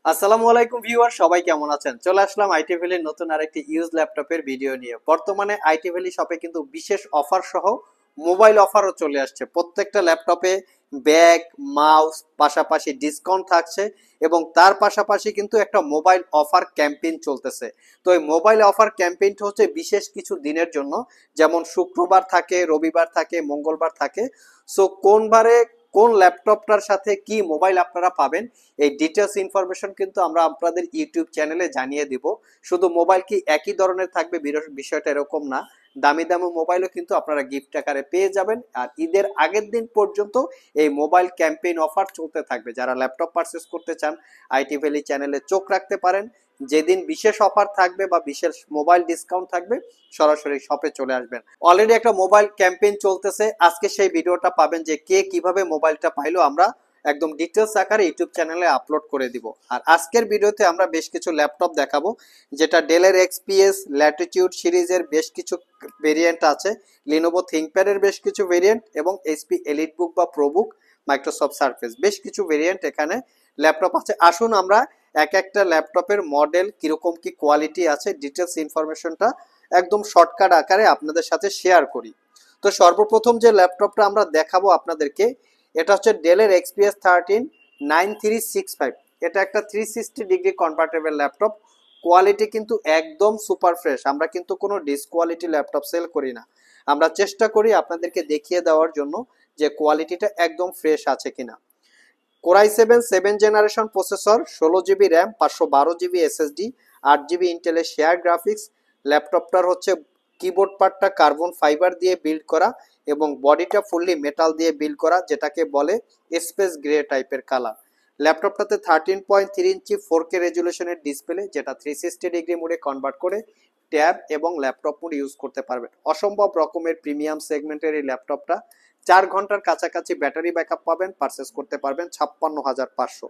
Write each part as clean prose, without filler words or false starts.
আসসালামু আলাইকুম ভিউয়ার, সবাই কেমন আছেন? চলে আসলাম আইটি ভ্যালির নতুন আরেকটি ইউজ ল্যাপটপের ভিডিও নিয়ে। বর্তমানে আইটি ভ্যালি শপে কিন্তু বিশেষ অফার সহ মোবাইল অফারও চলে আসছে। প্রত্যেকটা ল্যাপটপে ব্যাগ, মাউস, পাশাপাশি ডিসকাউন্ট থাকছে এবং তার পাশাপাশি কিন্তু একটা মোবাইল অফার ক্যাম্পেইন চলতেছে। তো এই মোবাইল অফার ক্যাম্পেইনটা হচ্ছে বিশেষ কিছু দিনের জন্য, যেমন শুক্রবার থাকে, রবিবার থাকে, মঙ্গলবার থাকে। সো কোন বারে কোন ল্যাপটপটার সাথে কি মোবাইল আপনারা পাবেন, এই ডিটেলস ইনফরমেশন কিন্তু আমরা আপনাদের ইউটিউব চ্যানেলে জানিয়ে দিব। শুধু মোবাইল কি একই ধরনের থাকবে বিষয়টা এরকম না, দামি দামি মোবাইলও কিন্তু আপনারা গিফট আকারে পেয়ে যাবেন। আর ঈদের আগের দিন পর্যন্ত এই মোবাইল ক্যাম্পেইন অফার চলতে থাকবে। যারা ল্যাপটপ পারচেস করতে চান আইটি ভ্যালি চ্যানেলে চোখ রাখতে পারেন। যেদিন বিশেষ অফার থাকবে বা বিশেষ মোবাইল ডিসকাউন্ট থাকবে, সরাসরি শপে চলে আসবেন। অলরেডি একটা মোবাইল ক্যাম্পেইন চলতেছে, আজকে সেই ভিডিওটা পাবেন যে কে কিভাবে মোবাইলটা পাইলো, আমরা একদম ডিটেলস আকারে ইউটিউব চ্যানেলে আপলোড করে দিব। আর আজকের ভিডিওতে আমরা বেশ কিছু ল্যাপটপ দেখাবো, যেটা ডেলের এক্সপিএস ল্যাটিটিউড সিরিজের বেশ কিছু ভেরিয়েন্ট আছে, লিনোভো থিংকপ্যাডের বেশ কিছু ভেরিয়েন্ট এবং এইচপি এলিটবুক বা প্রোবুক, মাইক্রোসফট সারফেস, বেশ কিছু ভেরিয়েন্ট এখানে ল্যাপটপ আছে। আসুন আমরা এক একটা ল্যাপটপের মডেল, কিরকম কি কোয়ালিটি আছে, ডিটেলস ইনফরমেশনটা একদম শর্টকাট আকারে আপনাদের সাথে শেয়ার করি। তো সর্বপ্রথম যে ল্যাপটপটা আমরা দেখাবো আপনাদেরকে, এটা হচ্ছে ডেলের এক্সপিএস 13 9365। এটা একটা 360 ডিগ্রি কনভার্টেবল ল্যাপটপ। কোয়ালিটি কিন্তু একদম সুপার ফ্রেশ। আমরা কিন্তু কোনো ডিসকোয়ালিটি ল্যাপটপ সেল করি না, আমরা চেষ্টা করি আপনাদেরকে দেখিয়ে দেওয়ার জন্য যে কোয়ালিটিটা একদম ফ্রেশ আছে কিনা। Core i 7 generation processor, 16 GB RAM, 512 GB SSD, 8 GB ইন্টেলের শেয়ার গ্রাফিক্স। ল্যাপটপটার হচ্ছে কিবোর্ড পার্টটা কার্বন ফাইবার দিয়ে বিল্ড করা এবং বডিটা ফুললি মেটাল দিয়ে বিল্ড করা, যেটাকে বলে স্পেস গ্রে টাইপের কালার। ল্যাপটপটাতে 13.3 ইঞ্চি 4K রেজুলেশনের ডিসপ্লে, যেটা 360 ডিগ্রি মোডে কনভার্ট করে ট্যাব এবং ল্যাপটপ মোড ইউজ করতে পারবেন। অসম্ভব রকমের প্রিমিয়াম সেগমেন্টের এই ল্যাপটপটা 4 ঘন্টার কাছাকাছি ব্যাটারি ব্যাকআপ পাবেন, পারচেস করতে পারবেন 56,500।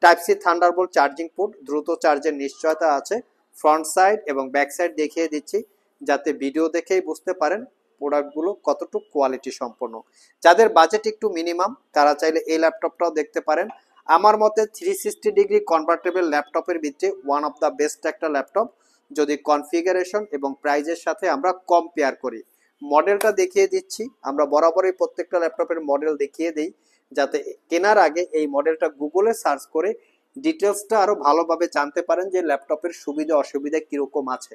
Type C thunderbolt charging port, দ্রুত চার্জের নিশ্চয়তা আছে। ফ্রন্ট সাইড এবং ব্যাক সাইড দেখিয়ে দিচ্ছি, যাতে ভিডিও দেখেই বুঝতে পারেন প্রোডাক্টগুলো কতটুকু কোয়ালিটি সম্পন্ন। যাদের বাজেট একটু মিনিমাম, তারা চাইলে এই ল্যাপটপটাও দেখতে পারেন। আমার মতে 360 ডিগ্রি কনভার্টেবল ল্যাপটপের ভিতরে ওয়ান অফ দ্য বেস্ট একটা ল্যাপটপ, যদি কনফিগারেশন এবং প্রাইজের সাথে আমরা কম্পেয়ার করি। মডেলটা দেখিয়ে দিচ্ছি, আমরা বরাবরই প্রত্যেকটা ল্যাপটপের মডেল দেখিয়ে দিই, যাতে কেনার আগে এই মডেলটা গুগলে সার্চ করে ডিটেলসটা আরো ভালোভাবে জানতে পারেন যে ল্যাপটপের সুবিধা অসুবিধা কিরকম আছে।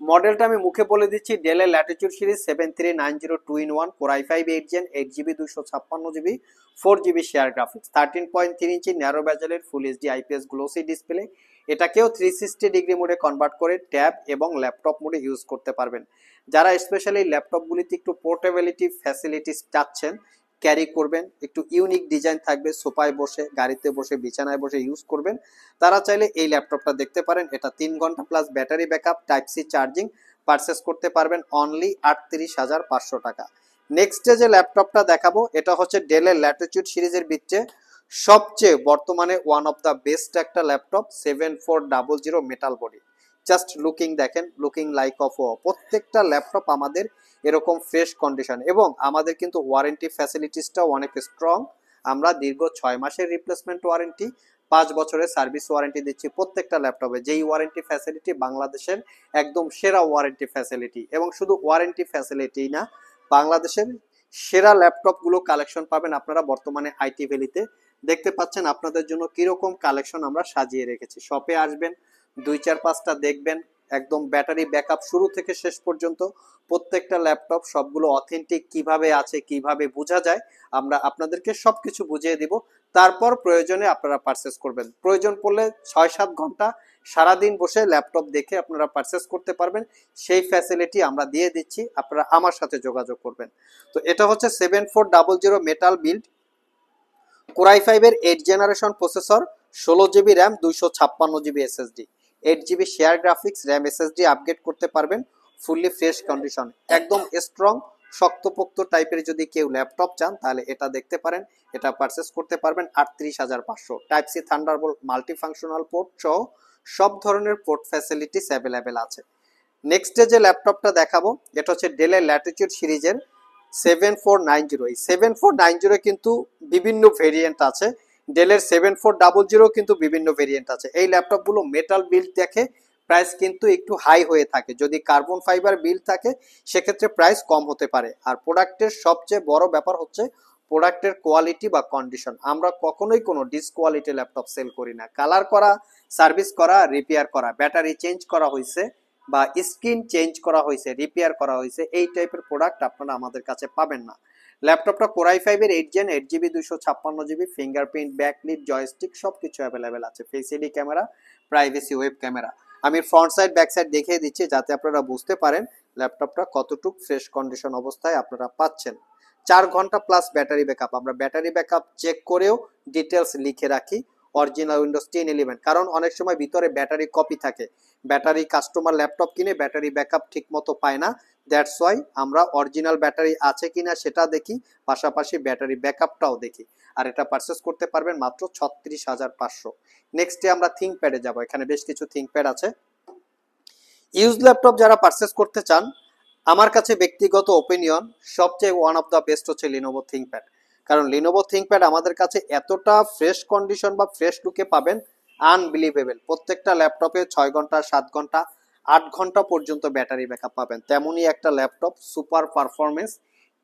মডেলটা আমি মুখে বলে দিচ্ছি, ডেলের Latitude series 73902 core i 5 8 gen, 8 GB 256 GB, 4 GB share graphics, 13.3 inch narrow ব্যাজেলের full HD IPS glossy display. এটাকেও 360 ডিগ্রি মোডে কনভার্ট করে ট্যাব এবং ল্যাপটপ মোডে ইউজ করতে পারবেন। যারা স্পেশালি ল্যাপটপগুলিতে একটু পোর্টেবিলিটি ফ্যাসিলিটিস চাচ্ছেন, ক্যারি করবেন, একটু ইউনিক ডিজাইন থাকবে, সোফায় বসে, গাড়িতে বসে, বিছানায় বসে ইউজ করবেন, তারা চাইলে এই ল্যাপটপটা দেখতে পারেন। এটা 3 ঘন্টা plus battery backup, type C charging, purchase করতে পারবেন অনলি 38,500 টাকা। নেক্সট যে ল্যাপটপটা দেখাবো, এটা হচ্ছে ডেলের ল্যাটিটিউড সিরিজের ভিতরে সবচেয়ে বর্তমানে ওয়ান অফ দ্য বেস্ট একটা laptop, 7400 metal body. Just looking দেখেন, লুকিং লাইক অফ ও। প্রত্যেকটা ল্যাপটপ আমাদের এরকম ফ্রেশ কন্ডিশন এবং আমাদের কিন্তু ওয়ারেন্টি ফ্যাসিলিটিসটাও অনেক স্ট্রং। আমরা দীর্ঘ 6 মাসের রিপ্লেসমেন্ট ওয়ারেন্টি, 5 বছরের সার্ভিস ওয়ারেন্টি দিচ্ছি প্রত্যেকটা ল্যাপটপে, যেই ওয়ারেন্টি ফ্যাসিলিটি বাংলাদেশের একদম সেরা ওয়ারেন্টি ফ্যাসিলিটি। এবং শুধু ওয়ারেন্টি ফ্যাসিলিটি না, বাংলাদেশের সেরা ল্যাপটপগুলো কালেকশন পাবেন আপনারা বর্তমানে আইটি ভ্যালিতে। দেখতে পাচ্ছেন আপনাদের জন্য কিরকম কালেকশন আমরা সাজিয়ে রেখেছি। শপে আসবেন, 2 4 5টা দেখবেন, একদম ব্যাটারি ব্যাকআপ শুরু থেকে শেষ পর্যন্ত প্রত্যেকটা ল্যাপটপ সবগুলো অথেন্টিক কিভাবে আছে, কিভাবে বোঝা যায়, আমরা আপনাদেরকে সবকিছু বুঝিয়ে দিব। তারপর প্রয়োজনে আপনারা পারচেস করবেন। প্রয়োজন পড়লে 6 7 ঘন্টা সারাদিন বসে ল্যাপটপ দেখে আপনারা পারচেস করতে পারবেন, সেই ফ্যাসিলিটি আমরা দিয়ে দিচ্ছি, আপনারা আমার সাথে যোগাযোগ করবেন। তো এটা হচ্ছে 7400 metal build, core i 5 8 generation processor, 16 GB RAM, 256 GB SSD, 8 GB share graphics, RAM SSD upgrade করতে পারবেন, ফুললি ফ্রেশ কন্ডিশন, একদম স্ট্রং শক্তপোক্ত টাইপের যদি কেউ ল্যাপটপ চান তাহলে এটা দেখতে পারেন। এটা পারচেস করতে পারবেন 38,500। Type C thunderbolt multi functional port সহ সব ধরনের পোর্ট ফ্যাসিলিটিস অ্যাভেলেবেল আছে। নেক্সট যে ল্যাপটপটা দেখাবো, এটা হচ্ছে ডেলের ল্যাটিটিউড সিরিজের 7490। এই 7490 কিন্তু বিভিন্ন ভেরিয়েন্ট আছে, ডেলের 7400 কিন্তু বিভিন্ন ভেরিয়েন্ট আছে। এই ল্যাপটপগুলো মেটাল বিল্ড দেখে প্রাইস কিন্তু একটু হাই হয়ে থাকে, যদি কার্বন ফাইবার বিল্ড থাকে সেক্ষেত্রে প্রাইস কম হতে পারে। আর প্রোডাক্টের সবচেয়ে বড় ব্যাপার হচ্ছে প্রোডাক্টের কোয়ালিটি বা কন্ডিশন। আমরা কখনোই কোনো ডিসকোয়ালিটি ল্যাপটপ সেল করি না। কালার করা, সার্ভিস করা, রিপেয়ার করা, ব্যাটারি চেঞ্জ করা হয়েছে বা স্ক্রিন চেঞ্জ করা হয়েছে, রিপেয়ার করা হয়েছে, এই টাইপের প্রোডাক্ট আপনারা আমাদের কাছে পাবেন না। ল্যাপটপটা কোরাই 5 এর 8 gen, 8 GB 256 GB, fingerprint, backlit, joystick সবকিছু অ্যাভেলেবেল আছে, face ID camera, privacy web camera. আমি ফ্রন্ট সাইড ব্যাক সাইড দেখিয়ে দিচ্ছি যাতে আপনারা বুঝতে পারেন ল্যাপটপটা কতটুক ফ্রেশ কন্ডিশন অবস্থায় আপনারা পাচ্ছেন। 4 ঘন্টা প্লাস ব্যাটারি ব্যাকআপ, আমরা ব্যাটারি ব্যাকআপ চেক করেও ডিটেলস লিখে রাখি অরিজিনাল উইন্ডোজ 10-11, কারণ অনেক সময় ভিতরে ব্যাটারি কপি থাকে, ব্যাটারি কাস্টমার ল্যাপটপ কিনে ব্যাটারি ব্যাকআপ ঠিক মতো পায় না, দ্যাটস ওয়াই আমরা অরিজিনাল ব্যাটারি আছে কিনা সেটা দেখি, পাশাপাশি ব্যাটারি ব্যাকআপটাও দেখি। আর এটা পারচেস করতে পারবেন মাত্র 36,500। নেক্সটে আমরা থিংকপ্যাডে যাব, এখানে বেশ কিছু থিংকপ্যাড আছে। ইউজ ল্যাপটপ যারা পারচেস করতে চান, আমার কাছে ব্যক্তিগত ওপিনিয়ন সবচেয়ে ওয়ান অফ দ্য বেস্ট হচ্ছে লিনোভো থিংকপ্যাড। কারণ লিনোভো থিংকপ্যাড আমাদের কাছে এতটা ফ্রেশ কন্ডিশন বা ফ্রেশ লুকে পাবেন, আনবিলিভেবল। প্রত্যেকটা ল্যাপটপে 6 ঘন্টা, 7 ঘন্টা, 8 ঘন্টা পর্যন্ত ব্যাটারি ব্যাকআপ পাবেন। তেমনই একটা ল্যাপটপ, সুপার পারফরমেন্স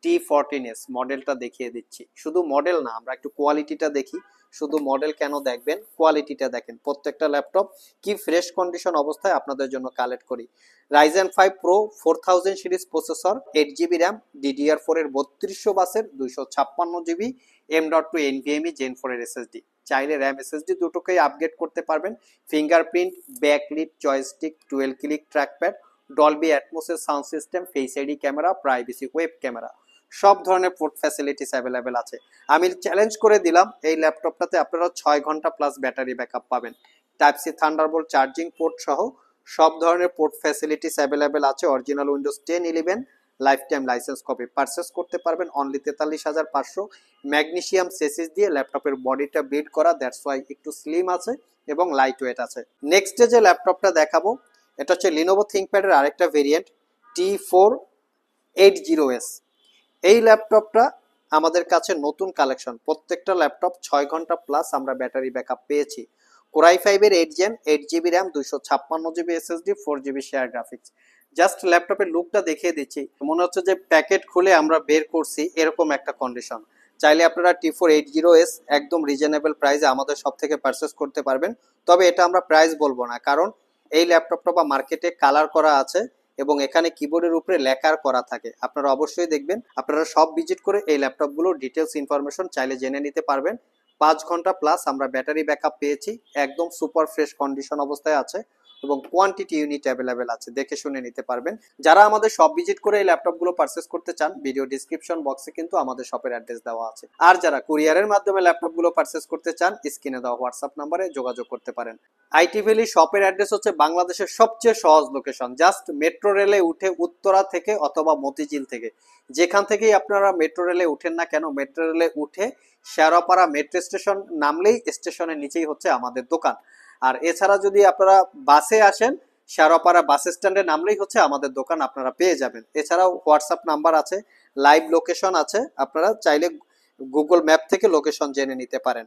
T14s মডেলটা দেখিয়ে দিচ্ছি। শুধু মডেল না, আমরা একটু কোয়ালিটিটা দেখি। শুধু মডেল কেন দেখবেন, কোয়ালিটিটা দেখেন। প্রত্যেকটা ল্যাপটপ কি ফ্রেশ কন্ডিশন অবস্থায় আপনাদের জন্য কালেক্ট করি। Ryzen 5 Pro 4000 series processor, 8 GB RAM, DDR4 এর 3200 বাসের, 256 জিবি, M.2 NVMe Gen 4 এর SSD। চাইলে র্যাম SSD দুটোকেই আপগ্রেড করতে পারবেন। Fingerprint, backlit, joystick, 12 click trackpad, Dolby অ্যাটমসের sound system, face ID camera, privacy web camera, সব ধরনের পোর্ট ফ্যাসিলিটিস অ্যাভেলেবেল আছে। আমি চ্যালেঞ্জ করে দিলাম এই ল্যাপটপটাতে আপনারা 6 ঘন্টা প্লাস ব্যাটারি ব্যাকআপ পাবেন। Type C thunderbolt charging port সহ সব ধরনের পোর্ট ফ্যাসিলিটিস অ্যাভেলেবেল আছে। Original Windows 10-11 lifetime license copy purchase করতে পারবেন অনলি 43,500। ম্যাগনেসিয়াম সেসিস দিয়ে ল্যাপটপের বডিটা বিল্ড করা, দ্যাটস ওয়াই একটু স্লিম আছে এবং লাইট ওয়েট আছে। নেক্সটে যে ল্যাপটপটা দেখাবো এটা হচ্ছে লিনোভো থিংকপ্যাডের আরেকটা ভেরিয়েন্ট T480S। এই ল্যাপটপটা আমাদের কাছে নতুন কালেকশন। প্রত্যেকটা ল্যাপটপ 6 ঘন্টা প্লাস আমরা ব্যাটারি ব্যাকআপ পেয়েছি। কোরাই 5 এর 8 gen, 8 GB RAM, 256 GB SSD, 4 GB share graphics. Just ল্যাপটপের লুকটা দেখিয়ে দিচ্ছি, মনে হচ্ছে যে প্যাকেট খুলে আমরা বের করছি এরকম একটা কন্ডিশন। চাইলে আপনারা T480S একদম রিজনেবল প্রাইসে আমাদের সব থেকে পারচেস করতে পারবেন। তবে এটা আমরা প্রাইস বলবো না, কারণ এই ল্যাপটপটা বা মার্কেটে কালার করা আছে এবং এখানে কিবোর্ডের উপরে লেখার করা থাকে। আপনারা অবশ্যই দেখবেন, আপনারা সব ভিজিট করে এই ল্যাপটপগুলোর ডিটেলস ইনফরমেশন চাইলে জেনে নিতে পারবেন। 5 ঘন্টা প্লাস আমরা ব্যাটারি ব্যাকআপ পেয়েছি, একদম সুপার ফ্রেশ কন্ডিশন অবস্থায় আছে এবং কোয়ান্টিটি ইউনিট অ্যাভেলেবেল আছে, দেখে শুনে নিতে পারবেন। যারা আমাদের শপ ভিজিট করে এই ল্যাপটপগুলো পারচেস করতে চান, ভিডিও ডিসক্রিপশন বক্সে কিন্তু আমাদের শপের অ্যাড্রেস দেওয়া আছে। আর যারা কুরিয়ারের মাধ্যমে ল্যাপটপগুলো পারচেস করতে চান, স্ক্রিনে দেওয়া হোয়াটসঅ্যাপ নাম্বারে যোগাযোগ করতে পারেন। আইটি ভ্যালি শপের অ্যাড্রেস হচ্ছে বাংলাদেশের সবচেয়ে সহজ লোকেশন, জাস্ট মেট্রো রেলে উঠে উত্তরা থেকে অথবা মতিঝিল থেকে, যেখান থেকেই আপনারা মেট্রো রেলে উঠেন না কেন, মেট্রো রেলে উঠে শেয়ারপাড়া মেট্রো স্টেশন নামলেই স্টেশনের নিচেই হচ্ছে আমাদের দোকান। আর এছাড়া যদি আপনারা বাসে আসেন, শেয়ারপাড়া বাস স্ট্যান্ডে নামলেই হচ্ছে আমাদের দোকান আপনারা পেয়ে যাবেন। এছাড়াও হোয়াটসঅ্যাপ নাম্বার আছে, লাইভ লোকেশন আছে, আপনারা চাইলে গুগল ম্যাপ থেকে লোকেশন জেনে নিতে পারেন।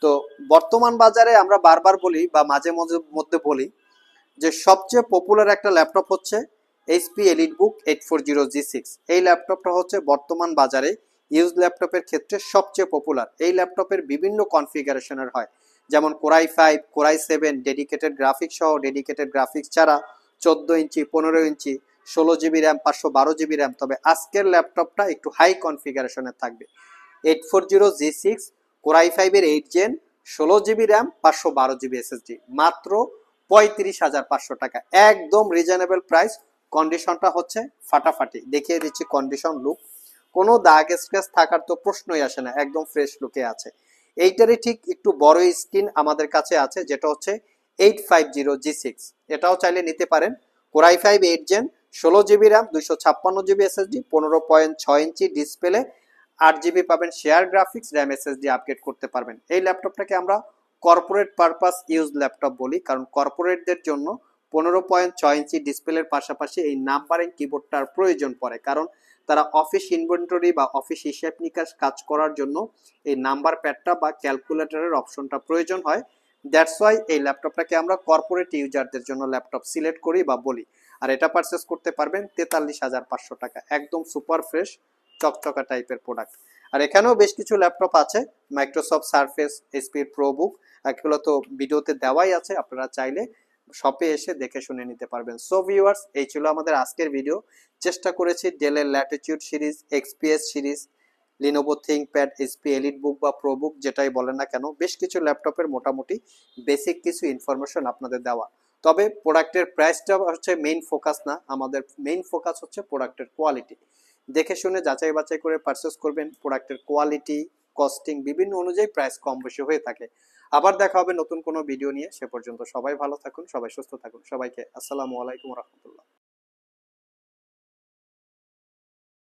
তো বর্তমান বাজারে আমরা বারবার বলি বা মাঝে মধ্যে বলি যে সবচেয়ে পপুলার একটা ল্যাপটপ হচ্ছে HP EliteBook 840G6। এই ল্যাপটপটা হচ্ছে বর্তমান বাজারে ইউজ ল্যাপটপের ক্ষেত্রে সবচেয়ে পপুলার। এই ল্যাপটপের বিভিন্ন কনফিগারেশনের হয়, যেমন কোরাই 5, কোরাই 7, ডেডিকেটেড গ্রাফিক্স সহ, ডেডিকেটেড গ্রাফিক্স ছাড়া, 14 ইঞ্চি, 15 ইঞ্চি, 16 জিবি র্যাম, 512 জিবি র্যাম। তবে আজকের ল্যাপটপটা একটু হাই কনফিগারেশনের থাকবে। 840G6 কোরাই 5 এর 8 gen, 16 GB RAM, 512 GB SSD, মাত্র 35,500 টাকা, একদম রিজনেবল প্রাইস। কন্ডিশনটা হচ্ছে ফাটাফাটি, দেখিয়ে দিচ্ছি কন্ডিশন লুক, কোনো দাগ স্ক্র্যাচ থাকার তো প্রশ্নই আসে না, একদম ফ্রেশ লুকে আছে। এইটারই ঠিক একটু বড় স্ক্রিন আমাদের কাছে আছে, যেটা হচ্ছে 850G6, এটাও চাইলে নিতে পারেন। Core i 5 8 gen, 16 GB RAM, 256 GB SSD, 15.6 inch display, 8 GB পাবেন share graphics, RAM SSD upgrade করতে পারবেন। এই ল্যাপটপটাকে আমরা কর্পোরেট পারপাস ইউজ ল্যাপটপ বলি, কারণ কর্পোরেটদের জন্য 15.6 ইঞ্চি ডিসপ্লের পাশাপাশি এই নাম্বারিং কিবোর্ডটার প্রয়োজন পড়ে, কারণ তারা অফিস ইনভেন্টরি বা অফিস হিসাব নিকাশ কাজ করার জন্য এই নাম্বার প্যাডটা বা ক্যালকুলেটরের অপশনটা প্রয়োজন হয়। দ্যাটস ওয়াই এই ল্যাপটপটাকে আমরা কর্পোরেট ইউজারদের জন্য ল্যাপটপ সিলেক্ট করি বা বলি। আর এটা পারচেস করতে পারবেন 43,500 টাকা, একদম সুপার ফ্রেশ চকচকা টাইপের প্রোডাক্ট। আর এখানেও বেশ কিছু ল্যাপটপ আছে, মাইক্রোসফট সারফেস, এইচপি প্রোবুক, এগুলো তো ভিডিওতে দেওয়াই আছে, আপনারা চাইলে শপে এসে দেখে শুনে নিতে পারবেন। সো ভিউয়ার্স, এই ছিল আমাদের আজকের ভিডিও। চেষ্টা করেছি ডেলের Latitude series, XPS series, Lenovo ThinkPad, HP EliteBook বা প্রোবুক যেটাই বলেন না কেন, বেশ কিছু ল্যাপটপের মোটামুটি বেসিক কিছু ইনফরমেশন আপনাদের দেওয়া। তবে প্রোডাক্টের প্রাইসটা হচ্ছে মেইন ফোকাস না, আমাদের মেইন ফোকাস হচ্ছে প্রোডাক্টের কোয়ালিটি। দেখে শুনে যাচাই বাছাই করে পারচেস করবেন। প্রোডাক্টের কোয়ালিটি, কস্টিং বিভিন্ন অনুযায়ী প্রাইস কম বেশি হয়ে থাকে। আবার দেখা হবে নতুন কোনো ভিডিও নিয়ে। সে পর্যন্ত সবাই ভালো থাকুন, সবাই সুস্থ থাকুন। সবাইকে আসসালামু আলাইকুম রহমতুল্লাহ।